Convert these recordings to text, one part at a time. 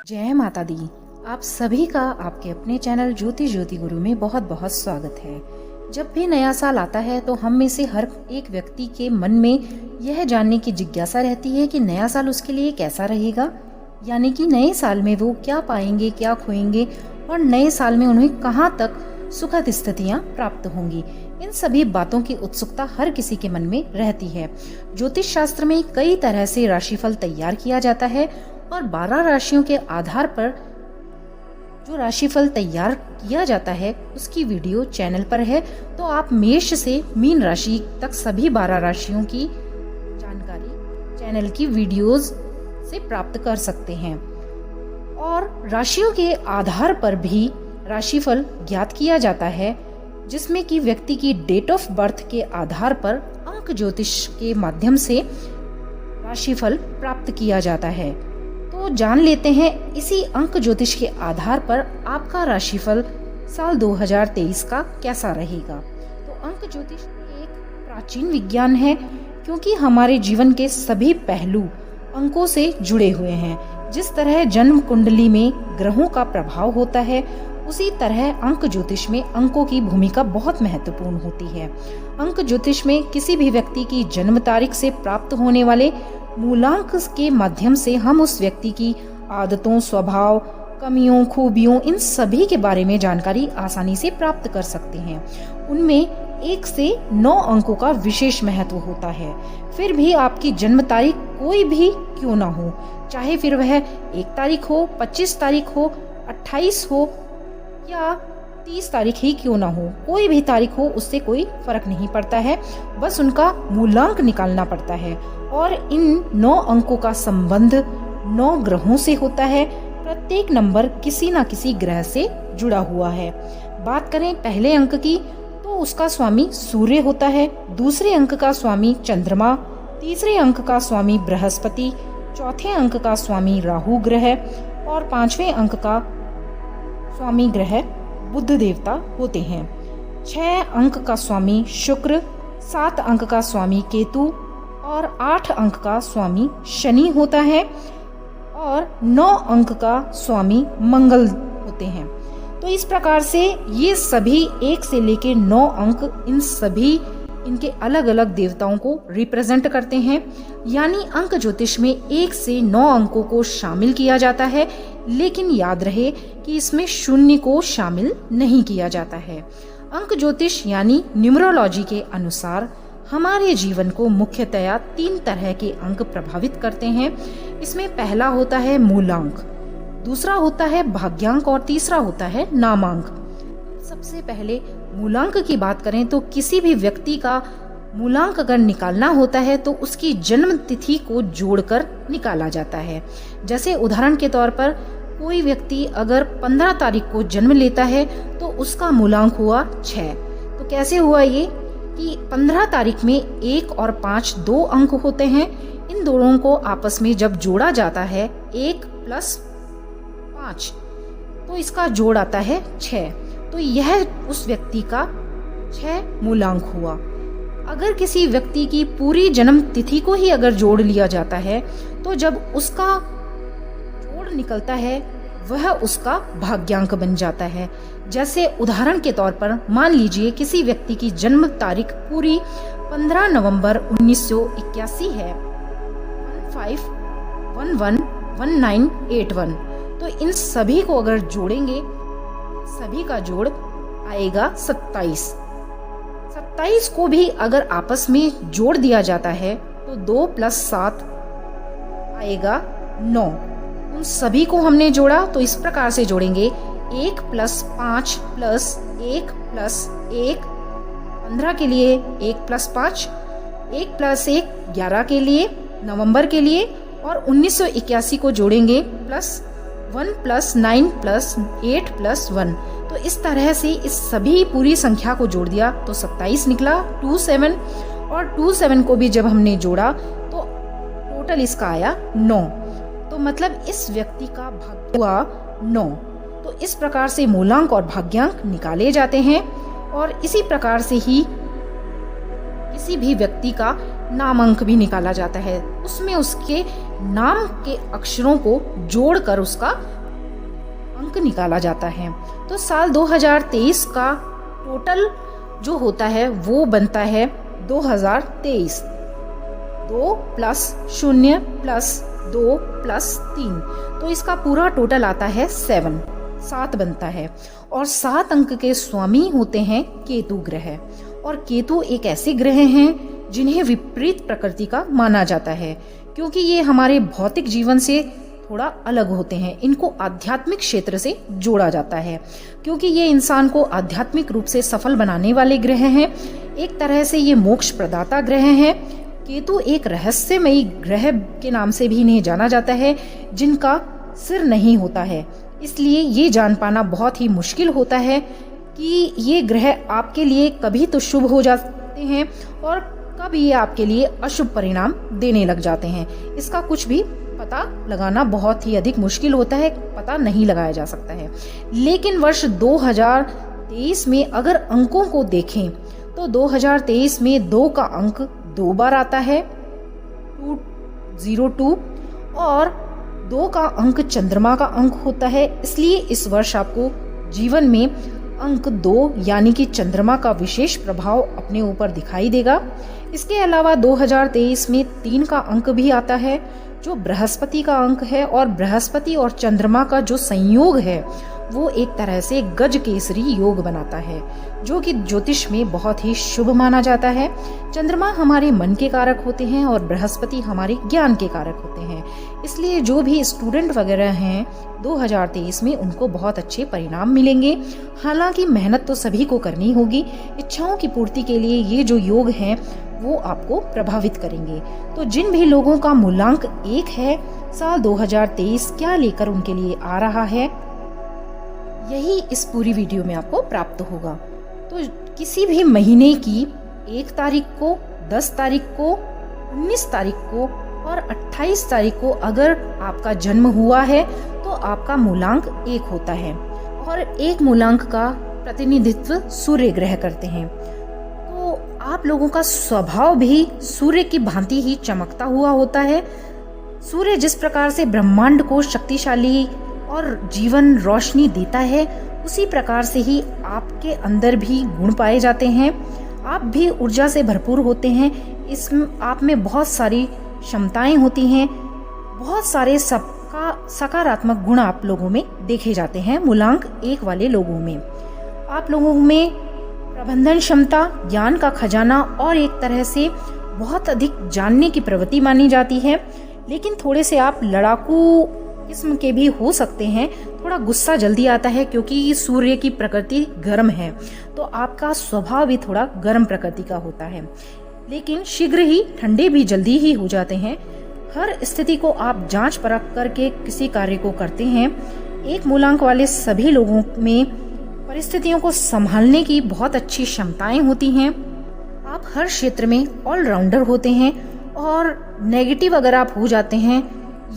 जय माता दी। आप सभी का आपके अपने चैनल ज्योति ज्योति गुरु में बहुत बहुत स्वागत है। जब भी नया साल आता है तो हम में से हर एक व्यक्ति के मन में यह जानने की जिज्ञासा रहती है कि नया साल उसके लिए कैसा रहेगा, यानी कि नए साल में वो क्या पाएंगे, क्या खोएंगे और नए साल में उन्हें कहाँ तक सुखद स्थितियाँ प्राप्त होंगी। इन सभी बातों की उत्सुकता हर किसी के मन में रहती है। ज्योतिष शास्त्र में कई तरह से राशिफल तैयार किया जाता है और 12 राशियों के आधार पर जो राशिफल तैयार किया जाता है उसकी वीडियो चैनल पर है, तो आप मेष से मीन राशि तक सभी 12 राशियों की जानकारी चैनल की वीडियोस से प्राप्त कर सकते हैं। और राशियों के आधार पर भी राशिफल ज्ञात किया जाता है, जिसमें कि व्यक्ति की डेट ऑफ बर्थ के आधार पर अंक ज्योतिष के माध्यम से राशिफल प्राप्त किया जाता है। तो जान लेते हैं इसी अंक ज्योतिष के आधार पर आपका राशिफल साल 2023 का कैसा रहेगा। तो अंक ज्योतिष एक प्राचीन विज्ञान है, क्योंकि हमारे जीवन के सभी पहलू अंकों से जुड़े हुए हैं। जिस तरह जन्म कुंडली में ग्रहों का प्रभाव होता है, उसी तरह अंक ज्योतिष में अंकों की भूमिका बहुत महत्वपूर्ण होती है। अंक ज्योतिष में किसी भी व्यक्ति की जन्म तारीख से प्राप्त होने वाले मूलांक के माध्यम से हम उस व्यक्ति की आदतों, स्वभाव, कमियों, खूबियों, इन सभी के बारे में जानकारी आसानी से प्राप्त कर सकते हैं। उनमें 1 से 9 अंकों का विशेष महत्व होता है। फिर भी आपकी जन्म तारीख कोई भी क्यों ना हो, चाहे फिर वह 1 तारीख हो, 25 तारीख हो, 28 हो या 30 तारीख ही क्यों ना हो, कोई भी तारीख हो, उससे कोई फर्क नहीं पड़ता है। बस उनका मूलांक निकालना पड़ता है और इन 9 अंकों का संबंध 9 ग्रहों से होता है। प्रत्येक नंबर किसी न किसी ग्रह से जुड़ा हुआ है। बात करें पहले अंक की, तो उसका स्वामी सूर्य होता है। दूसरे अंक का स्वामी चंद्रमा, तीसरे अंक का स्वामी बृहस्पति, चौथे अंक का स्वामी राहु ग्रह और 5वें अंक का स्वामी ग्रह बुध देवता होते हैं। 6 अंक का स्वामी शुक्र, 7 अंक का स्वामी केतु और 8 अंक का स्वामी शनि होता है और 9 अंक का स्वामी मंगल होते हैं। तो इस प्रकार से ये सभी 1 से लेके 9 अंक इन सभी इनके अलग अलग देवताओं को रिप्रेजेंट करते हैं। यानी अंक ज्योतिष में 1 से 9 अंकों को शामिल किया जाता है, लेकिन याद रहे कि इसमें शून्य को शामिल नहीं किया जाता है। अंक ज्योतिष यानी न्यूमरोलॉजी के अनुसार हमारे जीवन को मुख्यतया 3 तरह के अंक प्रभावित करते हैं। इसमें पहला होता है मूलांक, दूसरा होता है भाग्यांक और तीसरा होता है नामांक। सबसे पहले मूलांक की बात करें तो किसी भी व्यक्ति का मूलांक अगर निकालना होता है तो उसकी जन्म तिथि को जोड़कर निकाला जाता है। जैसे उदाहरण के तौर पर कोई व्यक्ति अगर 15 तारीख को जन्म लेता है तो उसका मूलांक हुआ 6। तो कैसे हुआ ये कि 15 तारीख में 1 और 5 2 अंक होते हैं। इन दोनों को आपस में जब जोड़ा जाता है 1 + 5 तो इसका जोड़ आता है 6। तो यह उस व्यक्ति का 6 मूलांक हुआ। अगर किसी व्यक्ति की पूरी जन्म तिथि को ही अगर जोड़ लिया जाता है तो जब उसका जोड़ निकलता है वह उसका भाग्यांक बन जाता है। जैसे उदाहरण के तौर पर मान लीजिए किसी व्यक्ति की जन्म तारीख पूरी 15 नवंबर 1981 है, 15111981। तो इन सभी को अगर जोड़ेंगे, सभी का जोड़ आएगा 27। 27 को भी अगर आपस में जोड़ दिया जाता है तो 2 + 7 आएगा 9। उन सभी को हमने जोड़ा तो इस प्रकार से जोड़ेंगे 1 + 5 + 1 + 1 15 के लिए, 1 + 5 1 + 1 11 के लिए, नवंबर के लिए, और 1981 को जोड़ेंगे +1 + 9 + 8 + 1। तो इस तरह से इस सभी पूरी संख्या को जोड़ दिया तो 27 निकला, 27, और 27 को भी जब हमने जोड़ा तो टोटल इसका आया 9। तो मतलब इस व्यक्ति का भाग्य हुआ 9। तो इस प्रकार से मूलांक और भाग्यांक निकाले जाते हैं और इसी प्रकार से ही किसी भी व्यक्ति का नामांक भी निकाला जाता है। उसमें उसके नाम के अक्षरों को जोड़कर उसका अंक निकाला जाता है। तो साल 2023 का टोटल जो होता है वो बनता है 2023। 2 + 0 + 2 + 3, तो इसका पूरा टोटल आता है 7 बनता है। और 7 अंक के स्वामी होते हैं केतु ग्रह। और केतु एक ऐसे ग्रह हैं जिन्हें विपरीत प्रकृति का माना जाता है, क्योंकि ये हमारे भौतिक जीवन से थोड़ा अलग होते हैं। इनको आध्यात्मिक क्षेत्र से जोड़ा जाता है, क्योंकि ये इंसान को आध्यात्मिक रूप से सफल बनाने वाले ग्रह हैं। एक तरह से ये मोक्ष प्रदाता ग्रह हैं। केतु एक रहस्यमयी ग्रह के नाम से भी इन्हें जाना जाता है, जिनका सिर नहीं होता है। इसलिए ये जान पाना बहुत ही मुश्किल होता है कि ये ग्रह आपके लिए कभी तो शुभ हो जाते हैं और कभी ये आपके लिए अशुभ परिणाम देने लग जाते हैं। इसका कुछ भी पता लगाना बहुत ही अधिक मुश्किल होता है, पता नहीं लगाया जा सकता है। लेकिन वर्ष 2023 में अगर अंकों को देखें तो 2023 में 2 का अंक 2 बार आता है, 202, और 2 का अंक चंद्रमा का अंक होता है। इसलिए इस वर्ष आपको जीवन में अंक 2 यानी कि चंद्रमा का विशेष प्रभाव अपने ऊपर दिखाई देगा। इसके अलावा 2023 में 3 का अंक भी आता है, जो बृहस्पति का अंक है। और बृहस्पति और चंद्रमा का जो संयोग है वो एक तरह से गज केसरी योग बनाता है, जो कि ज्योतिष में बहुत ही शुभ माना जाता है। चंद्रमा हमारे मन के कारक होते हैं और बृहस्पति हमारे ज्ञान के कारक होते हैं। इसलिए जो भी स्टूडेंट वगैरह हैं 2023 में उनको बहुत अच्छे परिणाम मिलेंगे। हालांकि मेहनत तो सभी को करनी होगी। इच्छाओं की पूर्ति के लिए ये जो योग हैं वो आपको प्रभावित करेंगे। तो जिन भी लोगों का मूलांक 1 है, साल 2023 क्या लेकर उनके लिए आ रहा है, यही इस पूरी वीडियो में आपको प्राप्त होगा। तो किसी भी महीने की 1 तारीख को, 10 तारीख को, 19 तारीख को और 28 तारीख को अगर आपका जन्म हुआ है तो आपका मूलांक 1 होता है। और 1 मूलांक का प्रतिनिधित्व सूर्य ग्रह करते हैं। तो आप लोगों का स्वभाव भी सूर्य की भांति ही चमकता हुआ होता है। सूर्य जिस प्रकार से ब्रह्मांड को शक्तिशाली और जीवन रोशनी देता है, उसी प्रकार से ही आपके अंदर भी गुण पाए जाते हैं। आप भी ऊर्जा से भरपूर होते हैं। इसमें आप में बहुत सारी क्षमताएं होती हैं। बहुत सारे सबका सकारात्मक गुण आप लोगों में देखे जाते हैं मूलांक 1 वाले लोगों में। आप लोगों में प्रबंधन क्षमता, ज्ञान का खजाना और एक तरह से बहुत अधिक जानने की प्रवृत्ति मानी जाती है। लेकिन थोड़े से आप लड़ाकू किस्म के भी हो सकते हैं। थोड़ा गुस्सा जल्दी आता है, क्योंकि सूर्य की प्रकृति गर्म है, तो आपका स्वभाव भी थोड़ा गर्म प्रकृति का होता है। लेकिन शीघ्र ही ठंडे भी जल्दी ही हो जाते हैं। हर स्थिति को आप जांच परख करके किसी कार्य को करते हैं। 1 मूलांक वाले सभी लोगों में परिस्थितियों को संभालने की बहुत अच्छी क्षमताएं होती हैं। आप हर क्षेत्र में ऑलराउंडर होते हैं। और नेगेटिव अगर आप हो जाते हैं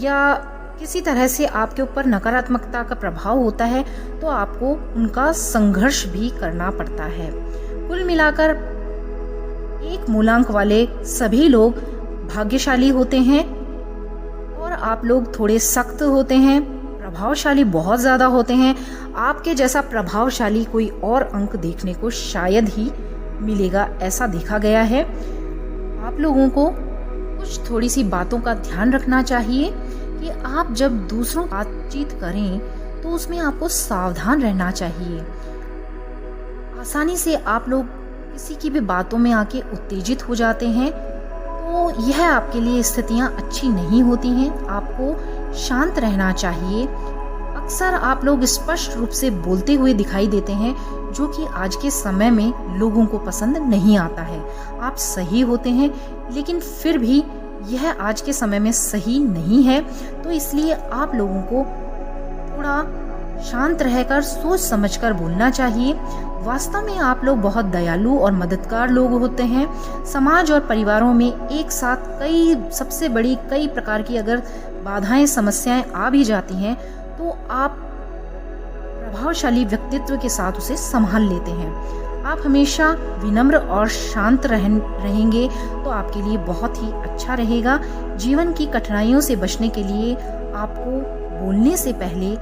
या किसी तरह से आपके ऊपर नकारात्मकता का प्रभाव होता है तो आपको उनका संघर्ष भी करना पड़ता है। कुल मिलाकर 1 मूलांक वाले सभी लोग भाग्यशाली होते हैं। और आप लोग थोड़े सख्त होते हैं, प्रभावशाली बहुत ज्यादा होते हैं। आपके जैसा प्रभावशाली कोई और अंक देखने को शायद ही मिलेगा, ऐसा देखा गया है। आप लोगों को कुछ थोड़ी सी बातों का ध्यान रखना चाहिए कि आप जब दूसरों बातचीत करें तो उसमें आपको सावधान रहना चाहिए। आसानी से आप लोग किसी की भी बातों में आके उत्तेजित हो जाते हैं, तो यह आपके लिए स्थितियां अच्छी नहीं होती हैं। आपको शांत रहना चाहिए। अक्सर आप लोग स्पष्ट रूप से बोलते हुए दिखाई देते हैं, जो कि आज के समय में लोगों को पसंद नहीं आता है। आप सही होते हैं, लेकिन फिर भी यह आज के समय में सही नहीं है। तो इसलिए आप लोगों को थोड़ा शांत रहकर सोच समझकर बोलना चाहिए। वास्तव में आप लोग बहुत दयालु और मददगार लोग होते हैं। समाज और परिवारों में एक साथ सबसे बड़ी कई प्रकार की अगर बाधाएं, समस्याएं आ भी जाती हैं तो आप प्रभावशाली व्यक्तित्व के साथ उसे संभाल लेते हैं। आप हमेशा विनम्र और शांत रहेंगे तो आपके लिए बहुत ही अच्छा रहेगा। जीवन की कठिनाइयों से बचने के लिए आपको बोलने से पहले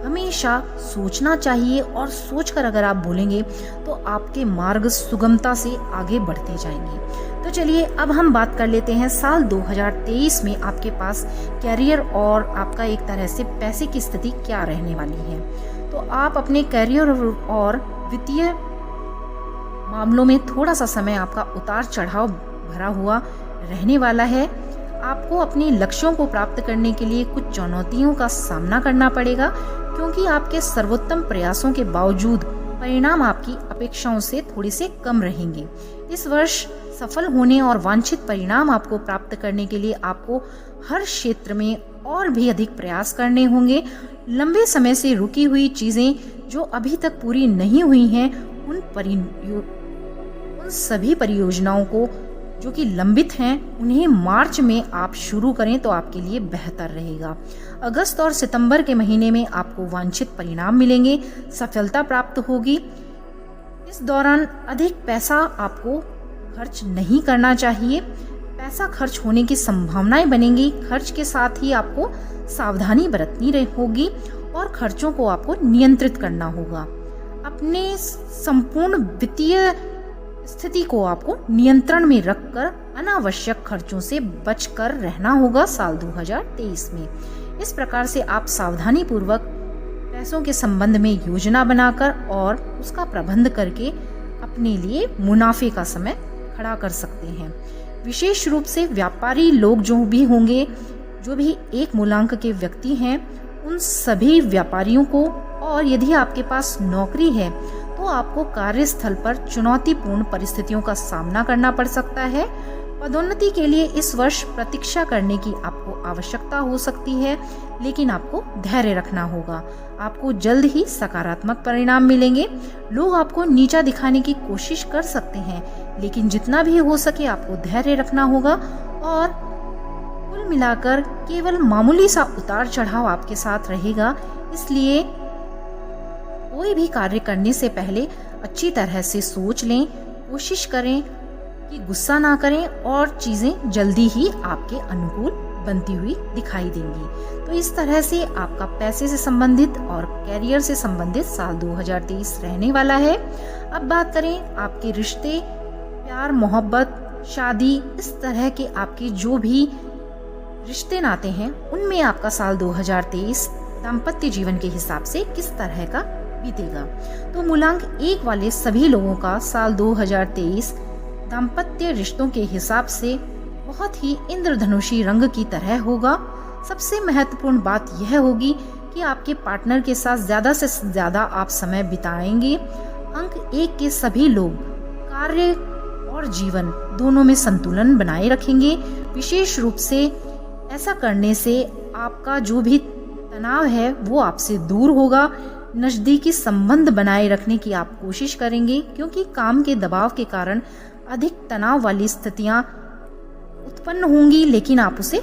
हमेशा सोचना चाहिए और सोचकर अगर आप बोलेंगे तो आपके मार्ग सुगमता से आगे बढ़ते जाएंगे। तो चलिए अब हम बात कर लेते हैं साल 2023 में आपके पास कैरियर और आपका एक तरह से पैसे की स्थिति क्या रहने वाली है। तो आप अपने कैरियर और वित्तीय मामलों में थोड़ा सा समय आपका उतार चढ़ाव भरा हुआ रहने वाला है। आपको अपने लक्ष्यों को प्राप्त करने के लिए कुछ चुनौतियों का सामना करना पड़ेगा, क्योंकि आपके सर्वोत्तम प्रयासों के बावजूद परिणाम आपकी अपेक्षाओं से थोड़े से कम रहेंगे। इस वर्ष सफल होने और वांछित परिणाम आपको प्राप्त करने के लिए आपको हर क्षेत्र में और भी अधिक प्रयास करने होंगे। लंबे समय से रुकी हुई चीजें जो अभी तक पूरी नहीं हुई हैं, उन सभी परियोजनाओं को जो कि लंबित हैं, उन्हें मार्च में आप शुरू करें तो आपके लिए बेहतर रहेगा। अगस्त और सितंबर के महीने में आपको वांछित परिणाम मिलेंगे, सफलता प्राप्त होगी। इस दौरान अधिक पैसा आपको खर्च नहीं करना चाहिए। पैसा खर्च होने की संभावनाएं बनेंगी। खर्च के साथ ही आपको सावधानी बरतनी होगी और खर्चों को आपको नियंत्रित करना होगा। अपने संपूर्ण वित्तीय स्थिति को आपको नियंत्रण में रखकर अनावश्यक खर्चों से बचकर रहना होगा साल 2023 में। इस प्रकार से आप सावधानी पूर्वक पैसों के संबंध में योजना बनाकर और उसका प्रबंध करके अपने लिए मुनाफे का समय खड़ा कर सकते हैं। विशेष रूप से व्यापारी लोग जो भी होंगे, जो भी एक मूलांक के व्यक्ति हैं, उन सभी व्यापारियों को, और यदि आपके पास नौकरी है तो आपको कार्यस्थल पर चुनौतीपूर्ण परिस्थितियों का सामना करना पड़ सकता है। पदोन्नति के लिए इस वर्ष प्रतीक्षा करने की आपको आवश्यकता हो सकती है, लेकिन आपको धैर्य रखना होगा। आपको जल्द ही सकारात्मक परिणाम मिलेंगे। लोग आपको नीचा दिखाने की कोशिश कर सकते हैं, लेकिन जितना भी हो सके आपको धैर्य रखना होगा। और कुल मिलाकर केवल मामूली सा उतार चढ़ाव आपके साथ रहेगा। इसलिए कोई भी कार्य करने से पहले अच्छी तरह से सोच लें, कोशिश करें कि गुस्सा ना करें, और चीजें जल्दी ही आपके अनुकूल बनती हुई दिखाई देंगी। तो इस तरह से आपका पैसे से संबंधित और कैरियर से संबंधित साल 2023 रहने वाला है। अब बात करें आपके रिश्ते, प्यार, मोहब्बत, शादी, इस तरह के आपके जो भी रिश्ते नाते हैं, उनमें आपका साल 2023 दाम्पत्य जीवन के हिसाब से किस तरह का बीतेगा। तो मूलांक 1 वाले सभी लोगों का साल 2023 दाम्पत्य रिश्तों के हिसाब से बहुत ही इंद्रधनुषी रंग की तरह होगा। सबसे महत्वपूर्ण बात यह होगी कि आपके पार्टनर के साथ ज्यादा से ज्यादा आप समय बिताएंगे। अंक 1 के सभी लोग कार्य और जीवन दोनों में संतुलन बनाए रखेंगे। विशेष रूप से ऐसा करने से आपका जो भी तनाव है वो आपसे दूर होगा। नजदीकी संबंध बनाए रखने की आप कोशिश करेंगे, क्योंकि काम के दबाव के कारण अधिक तनाव वाली स्थितियां उत्पन्न होंगी, लेकिन आप उसे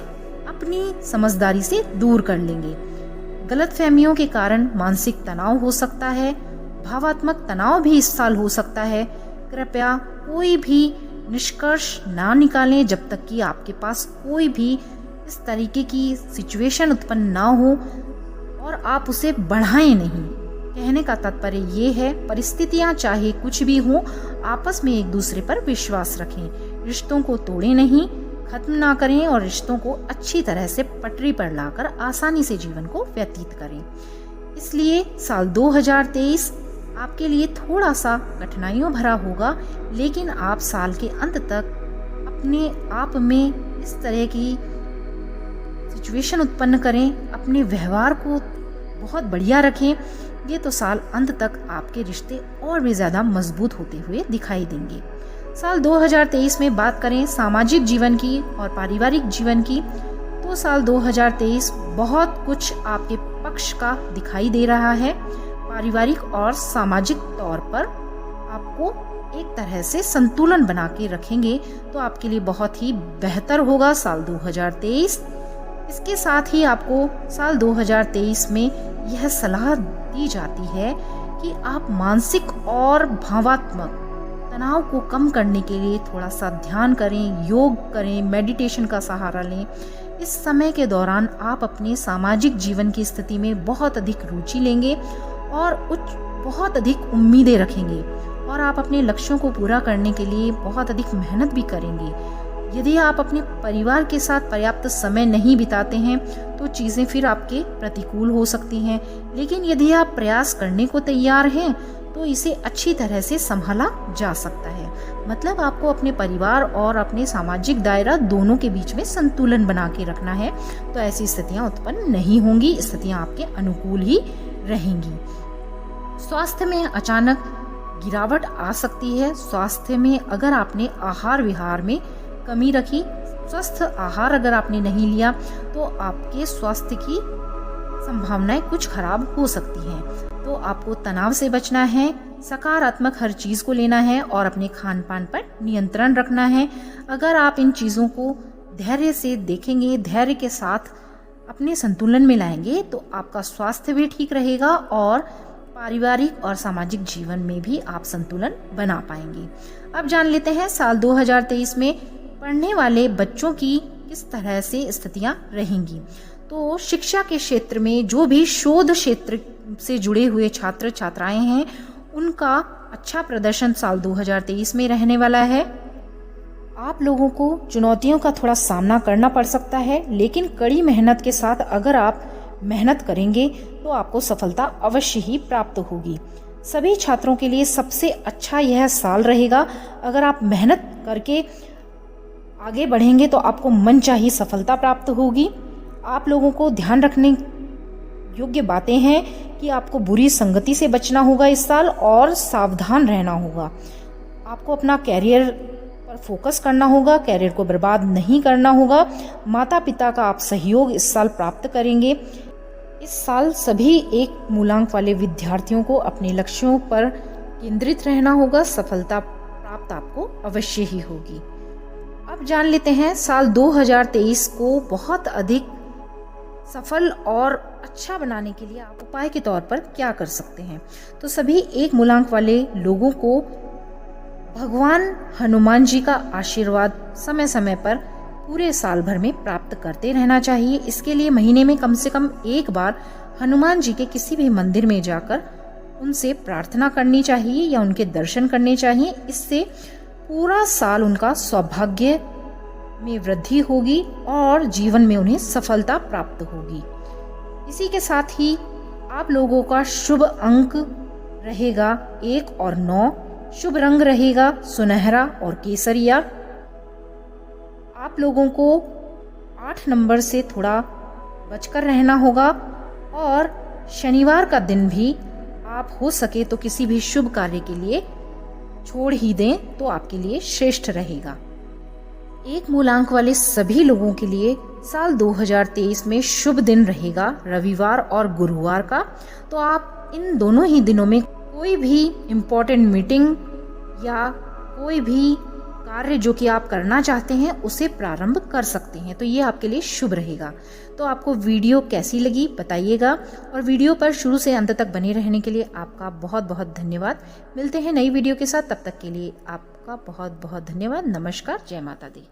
अपनी समझदारी से दूर कर लेंगे। गलतफहमियों के कारण मानसिक तनाव हो सकता है, भावात्मक तनाव भी इस साल हो सकता है। कृपया कोई भी निष्कर्ष ना निकालें जब तक कि आपके पास कोई भी इस तरीके की सिचुएशन उत्पन्न ना हो, और आप उसे बढ़ाएं नहीं। कहने का तात्पर्य ये है, परिस्थितियां चाहे कुछ भी हो, आपस में एक दूसरे पर विश्वास रखें। रिश्तों को तोड़ें नहीं, खत्म ना करें, और रिश्तों को अच्छी तरह से पटरी पर लाकर आसानी से जीवन को व्यतीत करें। इसलिए साल 2023 आपके लिए थोड़ा सा कठिनाइयों भरा होगा, लेकिन आप साल के अंत तक अपने आप में इस तरह की सिचुएशन उत्पन्न करें, अपने व्यवहार को बहुत बढ़िया रखें। ये तो साल अंत तक आपके रिश्ते और भी ज्यादा मजबूत होते हुए दिखाई देंगे। साल 2023 में बात करें सामाजिक जीवन की और पारिवारिक जीवन की, तो साल 2023 बहुत कुछ आपके पक्ष का दिखाई दे रहा है। पारिवारिक और सामाजिक तौर पर आपको एक तरह से संतुलन बना के रखेंगे तो आपके लिए बहुत ही बेहतर होगा साल 2023। इसके साथ ही आपको साल 2023 में यह सलाह दी जाती है कि आप मानसिक और भावात्मक तनाव को कम करने के लिए थोड़ा सा ध्यान करें, योग करें, मेडिटेशन का सहारा लें। इस समय के दौरान आप अपने सामाजिक जीवन की स्थिति में बहुत अधिक रुचि लेंगे और बहुत अधिक उम्मीदें रखेंगे और आप अपने लक्ष्यों को पूरा करने के लिए बहुत अधिक मेहनत भी करेंगे। यदि आप अपने परिवार के साथ पर्याप्त समय नहीं बिताते हैं तो चीज़ें फिर आपके प्रतिकूल हो सकती हैं, लेकिन यदि आप प्रयास करने को तैयार हैं तो इसे अच्छी तरह से संभाला जा सकता है। मतलब आपको अपने परिवार और अपने सामाजिक दायरा दोनों के बीच में संतुलन बना के रखना है, तो ऐसी स्थितियां उत्पन्न नहीं होंगी, स्थितियां आपके अनुकूल ही रहेंगी। स्वास्थ्य में अचानक गिरावट आ सकती है। स्वास्थ्य में अगर आपने आहार विहार में कमी रखी, स्वस्थ आहार अगर आपने नहीं लिया तो आपके स्वास्थ्य की संभावनाएं कुछ खराब हो सकती हैं। तो आपको तनाव से बचना है, सकारात्मक हर चीज़ को लेना है और अपने खान पान पर नियंत्रण रखना है। अगर आप इन चीज़ों को धैर्य से देखेंगे, धैर्य के साथ अपने संतुलन में लाएंगे तो आपका स्वास्थ्य भी ठीक रहेगा और पारिवारिक और सामाजिक जीवन में भी आप संतुलन बना पाएंगे। अब जान लेते हैं साल 2023 में पढ़ने वाले बच्चों की किस तरह से स्थितियां रहेंगी। तो शिक्षा के क्षेत्र में जो भी शोध क्षेत्र से जुड़े हुए छात्र छात्राएं हैं उनका अच्छा प्रदर्शन साल 2023 में रहने वाला है। आप लोगों को चुनौतियों का थोड़ा सामना करना पड़ सकता है, लेकिन कड़ी मेहनत के साथ अगर आप मेहनत करेंगे तो आपको सफलता अवश्य ही प्राप्त होगी। सभी छात्रों के लिए सबसे अच्छा यह साल रहेगा। अगर आप मेहनत करके आगे बढ़ेंगे तो आपको मनचाही सफलता प्राप्त होगी। आप लोगों को ध्यान रखने योग्य बातें हैं कि आपको बुरी संगति से बचना होगा इस साल और सावधान रहना होगा। आपको अपना कैरियर पर फोकस करना होगा, कैरियर को बर्बाद नहीं करना होगा। माता पिता का आप सहयोग इस साल प्राप्त करेंगे। इस साल सभी एक मूलांक वाले विद्यार्थियों को अपने लक्ष्यों पर केंद्रित रहना होगा। सफलता प्राप्त आपको अवश्य ही होगी। अब जान लेते हैं साल 2023 को बहुत अधिक सफल और अच्छा बनाने के लिए आप उपाय के तौर पर क्या कर सकते हैं। तो सभी एक मूलांक वाले लोगों को भगवान हनुमान जी का आशीर्वाद समय समय पर पूरे साल भर में प्राप्त करते रहना चाहिए। इसके लिए महीने में कम से कम एक बार हनुमान जी के किसी भी मंदिर में जाकर उनसे प्रार्थना करनी चाहिए या उनके दर्शन करने चाहिए। इससे पूरा साल उनका सौभाग्य में वृद्धि होगी और जीवन में उन्हें सफलता प्राप्त होगी। इसी के साथ ही आप लोगों का शुभ अंक रहेगा 1 और 9। शुभ रंग रहेगा सुनहरा और केसरिया। आप लोगों को 8 नंबर से थोड़ा बचकर रहना होगा और शनिवार का दिन भी आप हो सके तो किसी भी शुभ कार्य के लिए छोड़ ही दें तो आपके लिए श्रेष्ठ रहेगा। एक मूलांक वाले सभी लोगों के लिए साल 2023 में शुभ दिन रहेगा रविवार और गुरुवार का। तो आप इन दोनों ही दिनों में कोई भी इम्पोर्टेंट मीटिंग या कोई भी कार्य जो कि आप करना चाहते हैं उसे प्रारंभ कर सकते हैं। तो ये आपके लिए शुभ रहेगा। तो आपको वीडियो कैसी लगी बताइएगा और वीडियो पर शुरू से अंत तक बने रहने के लिए आपका बहुत बहुत धन्यवाद। मिलते हैं नई वीडियो के साथ, तब तक के लिए आपका बहुत बहुत धन्यवाद। नमस्कार, जय माता दी।